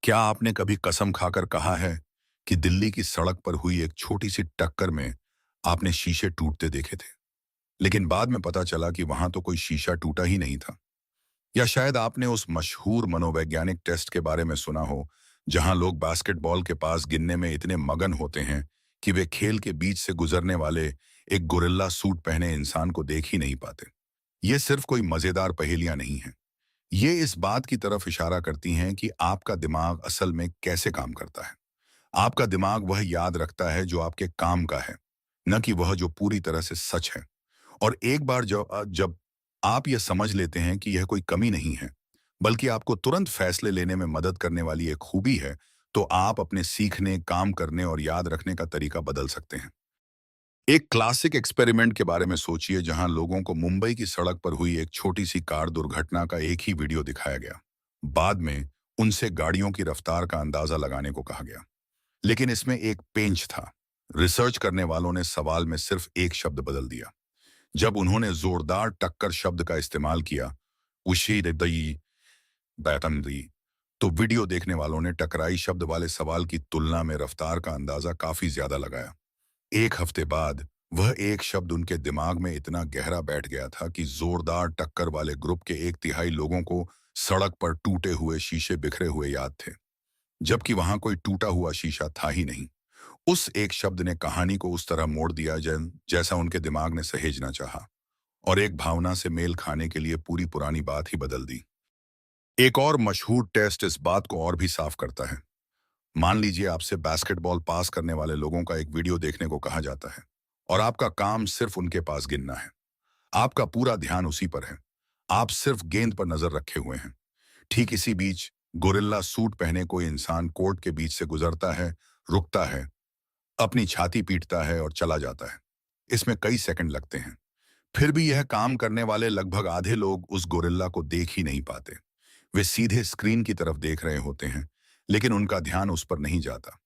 क्या आपने कभी कसम खाकर कहा है कि दिल्ली की सड़क पर हुई एक छोटी सी टक्कर में आपने शीशे टूटते देखे थे, लेकिन बाद में पता चला कि वहां तो कोई शीशा टूटा ही नहीं था? या शायद आपने उस मशहूर मनोवैज्ञानिक टेस्ट के बारे में सुना हो, जहां लोग बास्केटबॉल के पास गिनने में इतने मगन होते हैं कि वे खेल के बीच से गुजरने वाले एक गोरिल्ला सूट पहने इंसान को देख ही नहीं पाते। ये सिर्फ कोई मजेदार पहेलियां नहीं है। ये इस बात की तरफ इशारा करती हैं कि आपका दिमाग असल में कैसे काम करता है। आपका दिमाग वह याद रखता है जो आपके काम का है, न कि वह जो पूरी तरह से सच है। और एक बार जब आप यह समझ लेते हैं कि यह कोई कमी नहीं है, बल्कि आपको तुरंत फैसले लेने में मदद करने वाली एक खूबी है, तो आप अपने सीखने, काम करने और याद रखने का तरीका बदल सकते हैं। एक क्लासिक एक्सपेरिमेंट के बारे में सोचिए, जहां लोगों को मुंबई की सड़क पर हुई एक छोटी सी कार दुर्घटना का एक ही वीडियो दिखाया गया। बाद में उनसे गाड़ियों की रफ्तार का अंदाजा लगाने को कहा गया, लेकिन इसमें एक पेंच था। रिसर्च करने वालों ने सवाल में सिर्फ एक शब्द बदल दिया। जब उन्होंने जोरदार टक्कर शब्द का इस्तेमाल किया, उशी दई बैतन दी, तो वीडियो देखने वालों ने टकराई शब्द वाले सवाल की तुलना में रफ्तार का अंदाजा काफी ज्यादा लगाया। एक हफ्ते बाद वह एक शब्द उनके दिमाग में इतना गहरा बैठ गया था कि जोरदार टक्कर वाले ग्रुप के एक तिहाई लोगों को सड़क पर टूटे हुए शीशे बिखरे हुए याद थे, जबकि वहां कोई टूटा हुआ शीशा था ही नहीं। उस एक शब्द ने कहानी को उस तरह मोड़ दिया जैसा उनके दिमाग ने सहेजना चाहा, और एक भावना से मेल खाने के लिए पूरी पुरानी बात ही बदल दी। एक और मशहूर टेस्ट इस बात को और भी साफ करता है। मान लीजिए आपसे बास्केटबॉल पास करने वाले लोगों का एक वीडियो देखने को कहा जाता है, और आपका काम सिर्फ उनके पास गिनना है। आपका पूरा ध्यान उसी पर है। आप सिर्फ गेंद पर नजर रखे हुए हैं। ठीक इसी बीच गोरिल्ला सूट पहने कोई इंसान कोर्ट के बीच से गुजरता है, रुकता है, अपनी छाती पीटता है और चला जाता है। इसमें कई सेकंड लगते हैं। फिर भी यह काम करने वाले लगभग आधे लोग उस गोरिल्ला को देख ही नहीं पाते। वे सीधे स्क्रीन की तरफ देख रहे होते हैं, लेकिन उनका ध्यान उस पर नहीं जाता।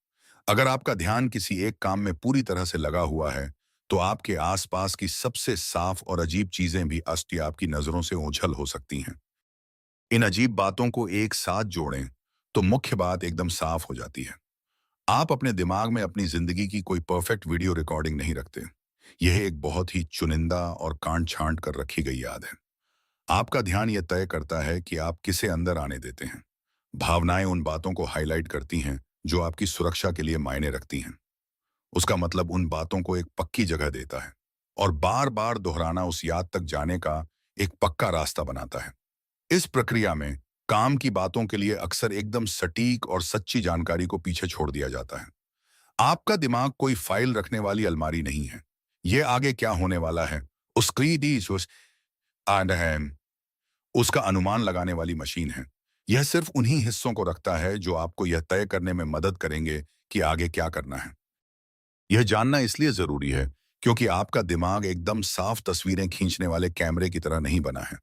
अगर आपका ध्यान किसी एक काम में पूरी तरह से लगा हुआ है, तो आपके आसपास की सबसे साफ और अजीब चीजें भी अस्त आपकी नजरों से ओझल हो सकती हैं। इन अजीब बातों को एक साथ जोड़ें तो मुख्य बात एकदम साफ हो जाती है। आप अपने दिमाग में अपनी जिंदगी की कोई परफेक्ट वीडियो रिकॉर्डिंग नहीं रखते। यह एक बहुत ही चुनिंदा और कांट छांट कर रखी गई याद है। आपका ध्यान यह तय करता है कि आप किसे अंदर आने देते हैं। भावनाएं उन बातों को हाईलाइट करती हैं जो आपकी सुरक्षा के लिए मायने रखती हैं। उसका मतलब उन बातों को एक पक्की जगह देता है, और बार बार दोहराना उस याद तक जाने का एक पक्का रास्ता बनाता है। इस प्रक्रिया में काम की बातों के लिए अक्सर एकदम सटीक और सच्ची जानकारी को पीछे छोड़ दिया जाता है। आपका दिमाग कोई फाइल रखने वाली अलमारी नहीं है। यह आगे क्या होने वाला है उसका अनुमान लगाने वाली मशीन है। यह सिर्फ उन्हीं हिस्सों को रखता है जो आपको यह तय करने में मदद करेंगे कि आगे क्या करना है। यह जानना इसलिए जरूरी है क्योंकि आपका दिमाग एकदम साफ तस्वीरें खींचने वाले कैमरे की तरह नहीं बना है।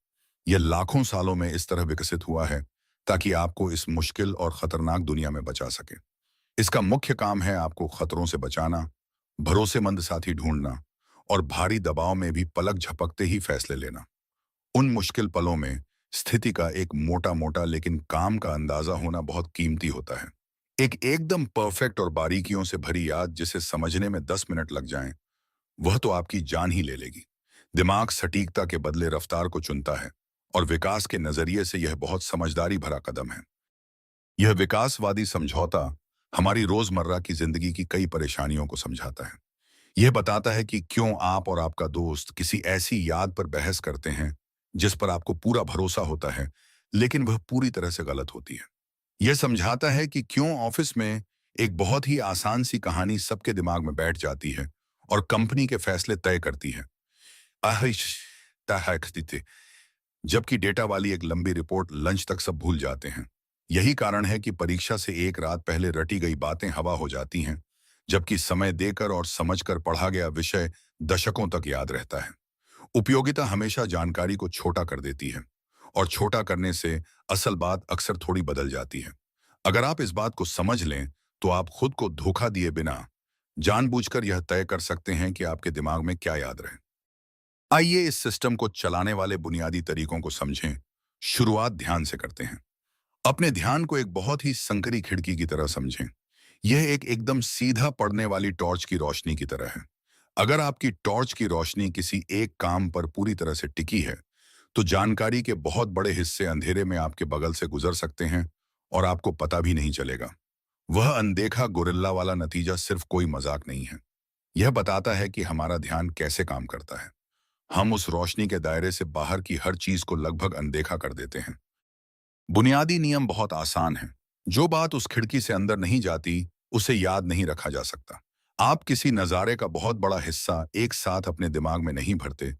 यह लाखों सालों में इस तरह विकसित हुआ है ताकि आपको इस मुश्किल और खतरनाक दुनिया में बचा सके। इसका मुख्य काम है आपको खतरों से बचाना, भरोसेमंद साथी ढूंढना, और भारी दबाव में भी पलक झपकते ही फैसले लेना। उन मुश्किल पलों में स्थिति का एक मोटा मोटा लेकिन काम का अंदाजा होना बहुत कीमती होता है। एक एकदम परफेक्ट और बारीकियों से भरी याद जिसे समझने में 10 मिनट लग जाएं, वह तो आपकी जान ही ले लेगी। दिमाग सटीकता के बदले रफ्तार को चुनता है, और विकास के नजरिए से यह बहुत समझदारी भरा कदम है। यह विकासवादी समझौता हमारी रोजमर्रा की जिंदगी की कई परेशानियों को समझाता है। यह बताता है कि क्यों आप और आपका दोस्त किसी ऐसी याद पर बहस करते हैं जिस पर आपको पूरा भरोसा होता है, लेकिन वह पूरी तरह से गलत होती है। यह समझाता है कि क्यों ऑफिस में एक बहुत ही आसान सी कहानी सबके दिमाग में बैठ जाती है और कंपनी के फैसले तय करती है, आहिश ताहकतीते, जबकि डेटा वाली एक लंबी रिपोर्ट लंच तक सब भूल जाते हैं। यही कारण है कि परीक्षा से एक रात पहले रटी गई बातें हवा हो जाती हैं, जबकि समय देकर और समझकर पढ़ा गया विषय दशकों तक याद रहता है। उपयोगिता हमेशा जानकारी को छोटा कर देती है, और छोटा करने से असल बात अक्सर थोड़ी बदल जाती है। अगर आप इस बात को समझ लें, तो आप खुद को धोखा दिए बिना जानबूझकर यह तय कर सकते हैं कि आपके दिमाग में क्या याद रहे। आइए इस सिस्टम को चलाने वाले बुनियादी तरीकों को समझें। शुरुआत ध्यान से करते हैं। अपने ध्यान को एक बहुत ही संकरी खिड़की की तरह समझें। यह एक एकदम सीधा पड़ने वाली टॉर्च की रोशनी की तरह है। अगर आपकी टॉर्च की रोशनी किसी एक काम पर पूरी तरह से टिकी है, तो जानकारी के बहुत बड़े हिस्से अंधेरे में आपके बगल से गुजर सकते हैं और आपको पता भी नहीं चलेगा। वह अनदेखा गोरिल्ला वाला नतीजा सिर्फ कोई मजाक नहीं है। यह बताता है कि हमारा ध्यान कैसे काम करता है। हम उस रोशनी के दायरे से बाहर की हर चीज को लगभग अनदेखा कर देते हैं। बुनियादी नियम बहुत आसान है। जो बात उस खिड़की से अंदर नहीं जाती, उसे याद नहीं रखा जा सकता। आप किसी नज़ारे का बहुत बड़ा हिस्सा एक साथ अपने दिमाग में नहीं भरते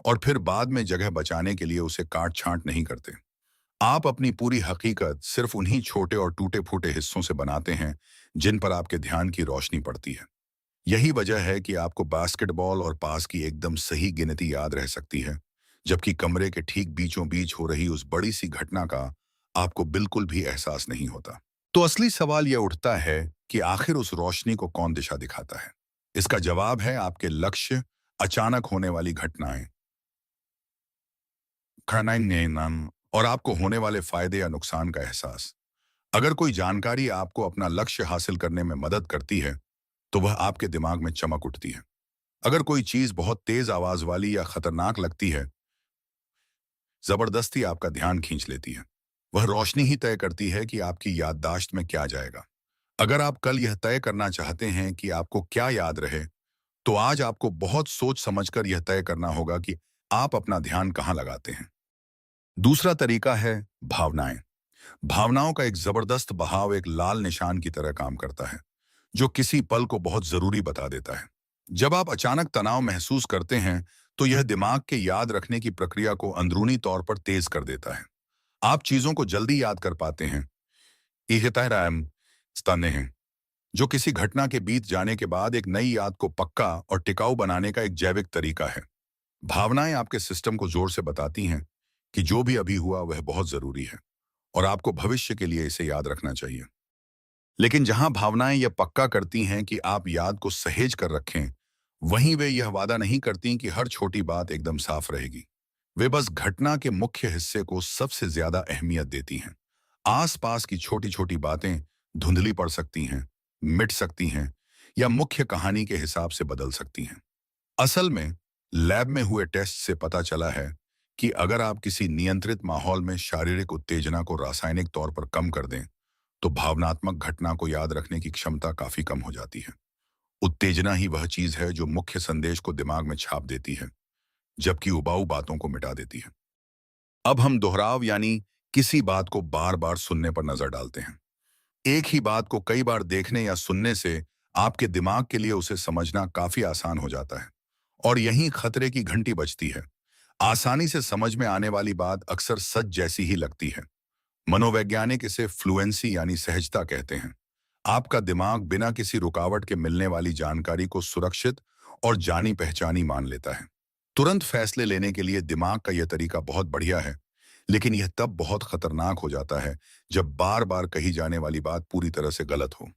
और फिर बाद में जगह बचाने के लिए उसे काट छांट नहीं करते। आप अपनी पूरी हकीकत सिर्फ उन्हीं छोटे और टूटे फूटे हिस्सों से बनाते हैं जिन पर आपके ध्यान की रोशनी पड़ती है। यही वजह है कि आपको बास्केटबॉल और पास की एकदम सही गिनती याद रह सकती है, जबकि कमरे के ठीक बीचों बीच हो रही उस बड़ी सी घटना का आपको बिल्कुल भी एहसास नहीं होता। तो असली सवाल यह उठता है कि आखिर उस रोशनी को कौन दिशा दिखाता है। इसका जवाब है आपके लक्ष्य, अचानक होने वाली घटनाएं, और आपको होने वाले फायदे या नुकसान का एहसास। अगर कोई जानकारी आपको अपना लक्ष्य हासिल करने में मदद करती है, तो वह आपके दिमाग में चमक उठती है। अगर कोई चीज बहुत तेज आवाज वाली या खतरनाक लगती है, जबरदस्ती आपका ध्यान खींच लेती है। वह रोशनी ही तय करती है कि आपकी याददाश्त में क्या जाएगा। अगर आप कल यह तय करना चाहते हैं कि आपको क्या याद रहे, तो आज आपको बहुत सोच समझकर यह तय करना होगा कि आप अपना ध्यान कहाँ लगाते हैं। दूसरा तरीका है भावनाएं। भावनाओं का एक जबरदस्त बहाव एक लाल निशान की तरह काम करता है, जो किसी पल को बहुत जरूरी बता देता है। जब आप अचानक तनाव महसूस करते हैं, तो यह दिमाग के याद रखने की प्रक्रिया को अंदरूनी तौर पर तेज कर देता है। आप चीजों को जल्दी याद कर पाते हैं। यह तहराम स्ताने हैं, जो किसी घटना के बीत जाने के बाद एक नई याद को पक्का और टिकाऊ बनाने का एक जैविक तरीका है। भावनाएं आपके सिस्टम को जोर से बताती हैं कि जो भी अभी हुआ वह बहुत जरूरी है और आपको भविष्य के लिए इसे याद रखना चाहिए। लेकिन जहां भावनाएं यह पक्का करती हैं कि आप याद को सहेज कर रखें, वहीं वे यह वादा नहीं करती कि हर छोटी बात एकदम साफ रहेगी। वे बस घटना के मुख्य हिस्से को सबसे ज्यादा अहमियत देती हैं। आसपास की छोटी छोटी बातें धुंधली पड़ सकती हैं, मिट सकती हैं या मुख्य कहानी के हिसाब से बदल सकती हैं। असल में लैब में हुए टेस्ट से पता चला है कि अगर आप किसी नियंत्रित माहौल में शारीरिक उत्तेजना को रासायनिक तौर पर कम कर दें, तो भावनात्मक घटना को याद रखने की क्षमता काफी कम हो जाती है। उत्तेजना ही वह चीज है जो मुख्य संदेश को दिमाग में छाप देती है, जबकि उबाऊ बातों को मिटा देती है। अब हम दोहराव यानी किसी बात को बार बार सुनने पर नजर डालते हैं। एक ही बात को कई बार देखने या सुनने से आपके दिमाग के लिए उसे समझना काफी आसान हो जाता है और यहीं खतरे की घंटी बजती है। आसानी से समझ में आने वाली बात अक्सर सच जैसी ही लगती है। मनोवैज्ञानिक इसे फ्लुएंसी यानी सहजता कहते हैं। आपका दिमाग बिना किसी रुकावट के मिलने वाली जानकारी को सुरक्षित और जानी पहचानी मान लेता है। तुरंत फैसले लेने के लिए दिमाग का यह तरीका बहुत बढ़िया है, लेकिन यह तब बहुत खतरनाक हो जाता है जब बार बार कही जाने वाली बात पूरी तरह से गलत हो।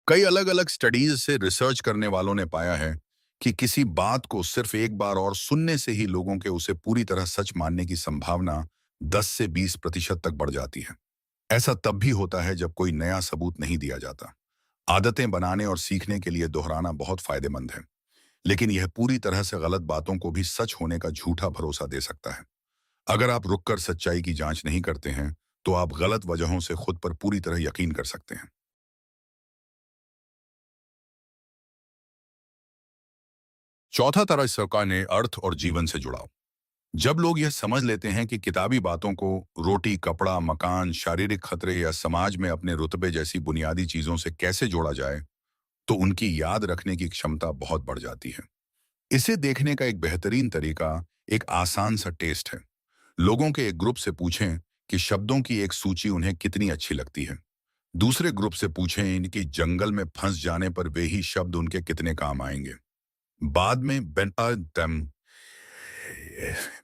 कई अलग अलग स्टडीज से रिसर्च करने वालों ने पाया है कि किसी बात को सिर्फ एक बार और सुनने से ही लोगों के उसे पूरी तरह सच मानने की संभावना 10 से 20% तक बढ़ जाती है। ऐसा तब भी होता है जब कोई नया सबूत नहीं दिया जाता। आदतें बनाने और सीखने के लिए दोहराना बहुत फायदेमंद है, लेकिन यह पूरी तरह से गलत बातों को भी सच होने का झूठा भरोसा दे सकता है। अगर आप रुककर सच्चाई की जांच नहीं करते हैं, तो आप गलत वजहों से खुद पर पूरी तरह यकीन कर सकते हैं। चौथा तरह सरकार ने अर्थ और जीवन से जुड़ाव। जब लोग यह समझ लेते हैं कि किताबी बातों को रोटी, कपड़ा, मकान, शारीरिक खतरे या समाज में अपने रुतबे जैसी बुनियादी चीजों से कैसे जोड़ा जाए, तो उनकी याद रखने की क्षमता बहुत बढ़ जाती है। इसे देखने का एक बेहतरीन तरीका एक आसान सा टेस्ट है। लोगों के एक ग्रुप से पूछें कि शब्दों की एक सूची उन्हें कितनी अच्छी लगती है। दूसरे ग्रुप से पूछें इनकी जंगल में फंस जाने पर वे ही शब्द उनके कितने काम आएंगे। बाद में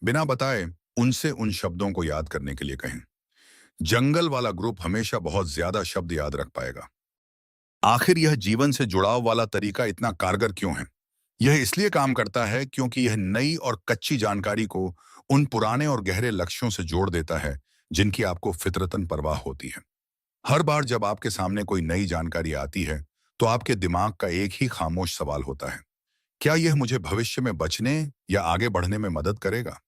बिना बताए उनसे उन शब्दों को याद करने के लिए कहें। जंगल वाला ग्रुप हमेशा बहुत ज्यादा शब्द याद रख पाएगा। आखिर यह जीवन से जुड़ाव वाला तरीका इतना कारगर क्यों है? यह इसलिए काम करता है क्योंकि यह नई और कच्ची जानकारी को उन पुराने और गहरे लक्ष्यों से जोड़ देता है जिनकी आपको फितरतन परवाह होती है। हर बार जब आपके सामने कोई नई जानकारी आती है, तो आपके दिमाग का एक ही खामोश सवाल होता है, क्या यह मुझे भविष्य में बचने या आगे बढ़ने में मदद करेगा?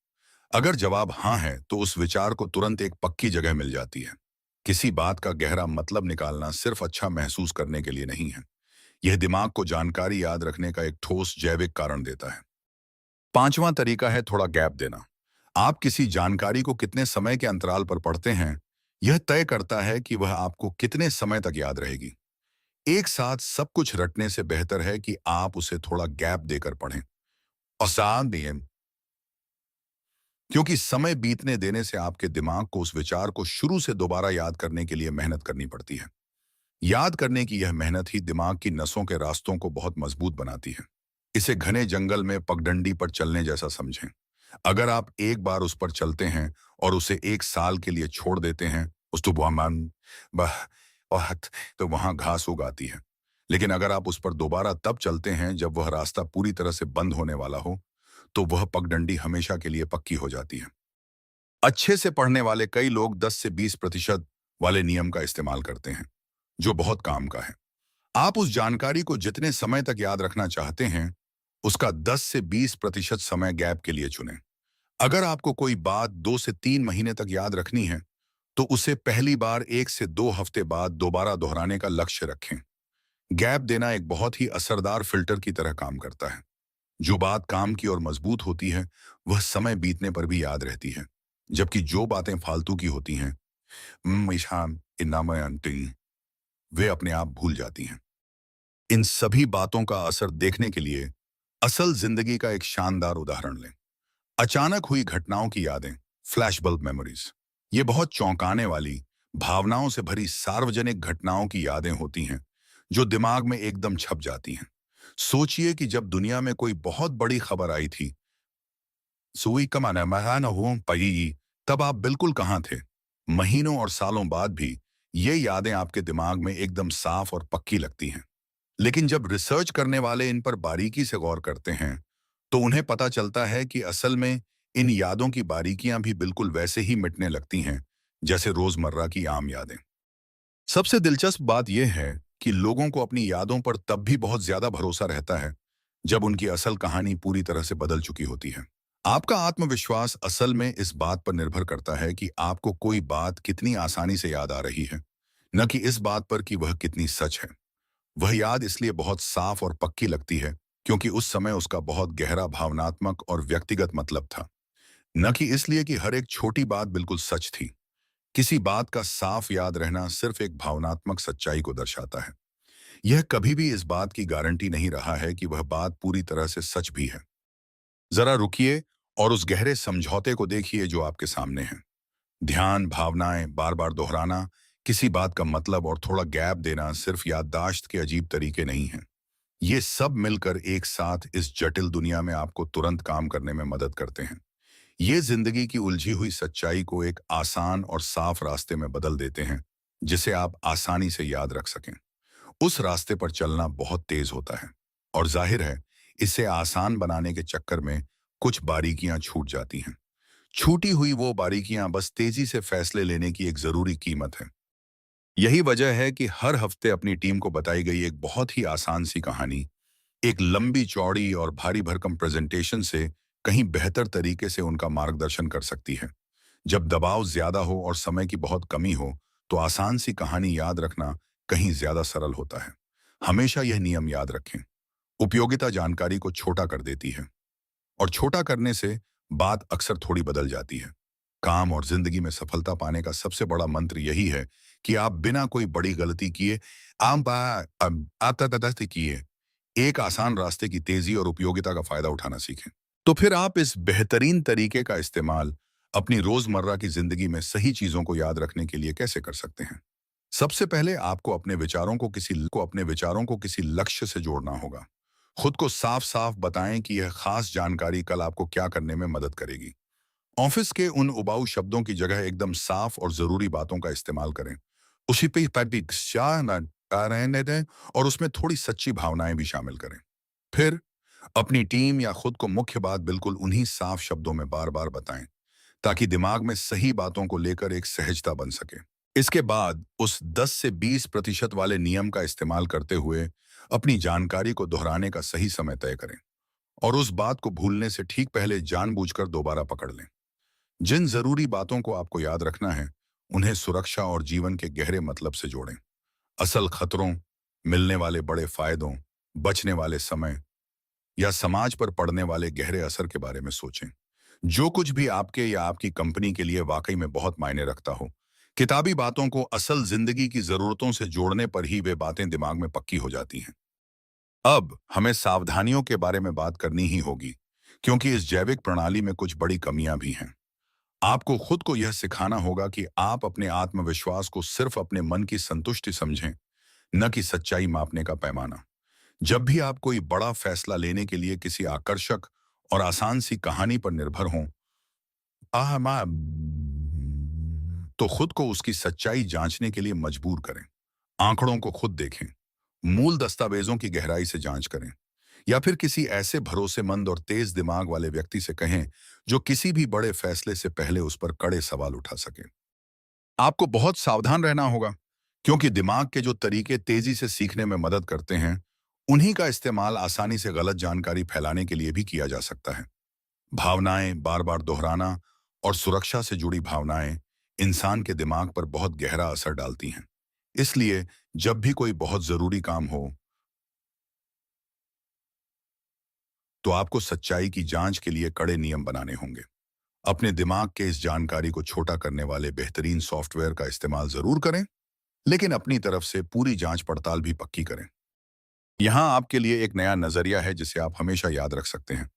अगर जवाब हाँ है, तो उस विचार को तुरंत एक पक्की जगह मिल जाती है। किसी बात का गहरा मतलब निकालना सिर्फ अच्छा महसूस करने के लिए नहीं है। यह दिमाग को जानकारी याद रखने का एक ठोस जैविक कारण देता है। पांचवां तरीका है थोड़ा गैप देना। आप किसी जानकारी को कितने समय के अंतराल पर पढ़ते हैं, यह तय करता है कि वह आपको कितने समय तक याद रहेगी। एक साथ सब कुछ रटने से बेहतर है कि आप उसे थोड़ा गैप देकर पढ़ें। आसान नियम, क्योंकि समय बीतने देने से आपके दिमाग को उस विचार को शुरू से दोबारा याद करने के लिए मेहनत करनी पड़ती है। याद करने की यह मेहनत ही दिमाग की नसों के रास्तों को बहुत मजबूत बनाती है। इसे घने जंगल में पगडंडी पर चलने जैसा समझें। अगर आप एक बार उस पर चलते हैं और उसे एक साल के लिए छोड़ देते हैं, उस तो बह- बहुत तो वहां घास उग आती है। लेकिन अगर आप उस पर दोबारा तब चलते हैं जब वह रास्ता पूरी तरह से बंद होने वाला हो, तो वह पगडंडी हमेशा के लिए पक्की हो जाती है। अच्छे से पढ़ने वाले कई लोग 10 से 20% वाले नियम का इस्तेमाल करते हैं, जो बहुत काम का है। आप उस जानकारी को जितने समय तक याद रखना चाहते हैं, उसका 10 से 20% समय गैप के लिए चुनें। अगर आपको कोई बात 2 से 3 महीने तक याद रखनी है, तो उसे पहली बार 1 से 2 हफ्ते बाद दोबारा दोहराने का लक्ष्य रखें। गैप देना एक बहुत ही असरदार फिल्टर की तरह काम करता है। जो बात काम की और मजबूत होती है, वह समय बीतने पर भी याद रहती है। जबकि जो बातें फालतू की होती हैं, ईशान इन्नामयंती, वे अपने आप भूल जाती हैं। इन सभी बातों का असर देखने के लिए असल जिंदगी का एक शानदार उदाहरण लें। अचानक हुई घटनाओं की यादें, फ्लैशबल्ब मेमोरीज। ये बहुत चौंकाने वाली, भावनाओं से भरी सार्वजनिक घटनाओं की यादें होती हैं, जो दिमाग में एकदम छप जाती हैं। सोचिए कि जब दुनिया में कोई बहुत बड़ी खबर आई थी, सुई कमाना महान हुआ पई, तब आप बिल्कुल कहाँ थे? महीनों और सालों बाद भी ये यादें आपके दिमाग में एकदम साफ और पक्की लगती हैं। लेकिन जब रिसर्च करने वाले इन पर बारीकी से गौर करते हैं, तो उन्हें पता चलता है कि असल में इन यादों की बारीकियां भी बिल्कुल वैसे ही मिटने लगती हैं, जैसे रोजमर्रा की आम यादें। सबसे दिलचस्प बात यह है कि लोगों को अपनी यादों पर तब भी बहुत ज्यादा भरोसा रहता है, जब उनकी असल कहानी पूरी तरह से बदल चुकी होती है। आपका आत्मविश्वास असल में इस बात पर निर्भर करता है कि आपको कोई बात कितनी आसानी से याद आ रही है, न कि इस बात पर कि वह कितनी सच है। वह याद इसलिए बहुत साफ और पक्की लगती है, क्योंकि उस समय उसका बहुत गहरा भावनात्मक और व्यक्तिगत मतलब था, न कि इसलिए कि हर एक छोटी बात बिल्कुल सच थी। किसी बात का साफ याद रहना सिर्फ एक भावनात्मक सच्चाई को दर्शाता है। यह कभी भी इस बात की गारंटी नहीं रहा है कि वह बात पूरी तरह से सच भी है। जरा रुकिए और उस गहरे समझौते को देखिए जो आपके सामने है। ध्यान, भावनाएं, बार बार दोहराना, किसी बात का मतलब और थोड़ा गैप देना सिर्फ याददाश्त के अजीब तरीके नहीं हैं। ये सब मिलकर एक साथ इस जटिल दुनिया में आपको तुरंत काम करने में मदद करते हैं। ये जिंदगी की उलझी हुई सच्चाई को एक आसान और साफ रास्ते में बदल देते हैं, जिसे आप आसानी से याद रख सकें। उस रास्ते पर चलना बहुत तेज होता है, और जाहिर है, इसे आसान बनाने के चक्कर में कुछ बारीकियां छूट जाती हैं। छूटी हुई वो बारीकियां बस तेजी से फैसले लेने की एक जरूरी कीमत है। यही वजह है कि हर हफ्ते अपनी टीम को बताई गई एक बहुत ही आसान सी कहानी, एक लंबी चौड़ी और भारी भरकम प्रेजेंटेशन से कहीं बेहतर तरीके से उनका मार्गदर्शन कर सकती है। जब दबाव ज्यादा हो और समय की बहुत कमी हो, तो आसान सी कहानी याद रखना कहीं ज्यादा सरल होता है। हमेशा यह नियम याद रखें, उपयोगिता जानकारी को छोटा कर देती है, और छोटा करने से बात अक्सर थोड़ी बदल जाती है। काम और जिंदगी में सफलता पाने का सबसे बड़ा मंत्र यही है कि आप बिना कोई बड़ी गलती किए आप किए एक आसान रास्ते की तेजी और उपयोगिता का फायदा उठाना सीखें। तो फिर आप इस बेहतरीन तरीके का इस्तेमाल अपनी रोजमर्रा की जिंदगी में सही चीजों को याद रखने के लिए कैसे कर सकते हैं? सबसे पहले आपको अपने विचारों को किसी लक्ष्य से जोड़ना होगा। खुद को साफ साफ बताएं कि यह खास जानकारी कल आपको क्या करने में मदद करेगी। ऑफिस के उन उबाऊ शब्दों की जगह एकदम साफ और जरूरी बातों का इस्तेमाल करें। उसी पे रहने दें, और उसमें थोड़ी सच्ची भावनाएं भी शामिल करें। फिर अपनी टीम या खुद को मुख्य बात बिल्कुल उन्हीं साफ शब्दों में बार बार बताएं, ताकि दिमाग में सही बातों को लेकर एक सहजता बन सके। इसके बाद उस 10 से 20% वाले नियम का इस्तेमाल करते हुए अपनी जानकारी को दोहराने का सही समय तय करें और उस बात को भूलने से ठीक पहले जानबूझकर दोबारा पकड़ लें। जिन जरूरी बातों को आपको याद रखना है, उन्हें सुरक्षा और जीवन के गहरे मतलब से जोड़ें। असल खतरों, मिलने वाले बड़े फायदों, बचने वाले समय या समाज पर पड़ने वाले गहरे असर के बारे में सोचें। जो कुछ भी आपके या आपकी कंपनी के लिए वाकई में बहुत मायने रखता हो, किताबी बातों को असल जिंदगी की जरूरतों से जोड़ने पर ही वे बातें दिमाग में पक्की हो जाती हैं। अब हमें सावधानियों के बारे में बात करनी ही होगी, क्योंकि इस जैविक प्रणाली में कुछ बड़ी कमियां भी हैं। आपको खुद को यह सिखाना होगा कि आप अपने आत्मविश्वास को सिर्फ अपने मन की संतुष्टि समझें, न कि सच्चाई मापने का पैमाना। जब भी आप कोई बड़ा फैसला लेने के लिए किसी आकर्षक और आसान सी कहानी पर निर्भर हों, तो खुद को उसकी सच्चाई जांचने के लिए मजबूर करें। आंकड़ों को खुद देखें, मूल दस्तावेजों की गहराई से जांच करें, या फिर किसी ऐसे भरोसेमंद और तेज दिमाग वाले व्यक्ति से कहें जो किसी भी बड़े फैसले से पहले उस पर कड़े सवाल उठा सके। आपको बहुत सावधान रहना होगा, क्योंकि दिमाग के जो तरीके तेजी से सीखने में मदद करते हैं, उन्हीं का इस्तेमाल आसानी से गलत जानकारी फैलाने के लिए भी किया जा सकता है। भावनाएं बार बार दोहराना और सुरक्षा से जुड़ी भावनाएं इंसान के दिमाग पर बहुत गहरा असर डालती हैं। इसलिए जब भी कोई बहुत जरूरी काम हो, तो आपको सच्चाई की जांच के लिए कड़े नियम बनाने होंगे। अपने दिमाग के इस जानकारी को छोटा करने वाले बेहतरीन सॉफ्टवेयर का इस्तेमाल जरूर करें, लेकिन अपनी तरफ से पूरी जांच पड़ताल भी पक्की करें। यहां आपके लिए एक नया नजरिया है जिसे आप हमेशा याद रख सकते हैं।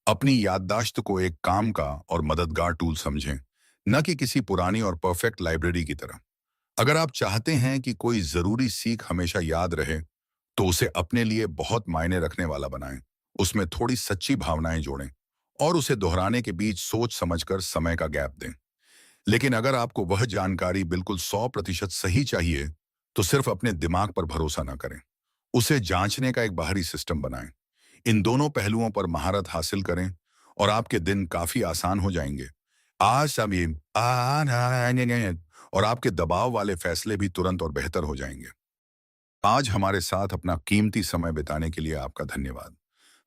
अपनी याददाश्त को एक काम का और मददगार टूल समझें, न कि किसी पुरानी और परफेक्ट लाइब्रेरी की तरह। अगर आप चाहते हैं कि कोई जरूरी सीख हमेशा याद रहे, तो उसे अपने लिए बहुत मायने रखने वाला बनाएं। उसमें थोड़ी सच्ची भावनाएं जोड़ें और उसे दोहराने के बीच सोच समझकर समय का गैप दें। लेकिन अगर आपको वह जानकारी बिल्कुल 100% सही चाहिए, तो सिर्फ अपने दिमाग पर भरोसा ना करें। उसे जांचने का एक बाहरी सिस्टम बनाएं। इन दोनों पहलुओं पर महारत हासिल करें और आपके दिन काफी आसान हो जाएंगे। आज सभी और आपके दबाव वाले फैसले भी तुरंत और बेहतर हो जाएंगे। आज हमारे साथ अपना कीमती समय बिताने के लिए आपका धन्यवाद।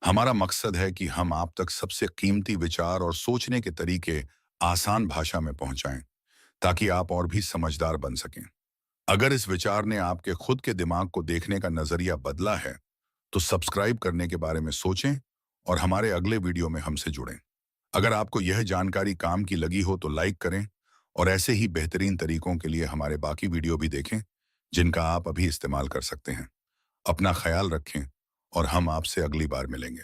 हमारा मकसद है कि हम आप तक सबसे कीमती विचार और सोचने के तरीके आसान भाषा में पहुंचाएं, ताकि आप और भी समझदार बन सकें। अगर इस विचार ने आपके खुद के दिमाग को देखने का नजरिया बदला है, तो सब्सक्राइब करने के बारे में सोचें और हमारे अगले वीडियो में हमसे जुड़ें। अगर आपको यह जानकारी काम की लगी हो तो लाइक करें और ऐसे ही बेहतरीन तरीकों के लिए हमारे बाकी वीडियो भी देखें, जिनका आप अभी इस्तेमाल कर सकते हैं। अपना ख्याल रखें और हम आपसे अगली बार मिलेंगे।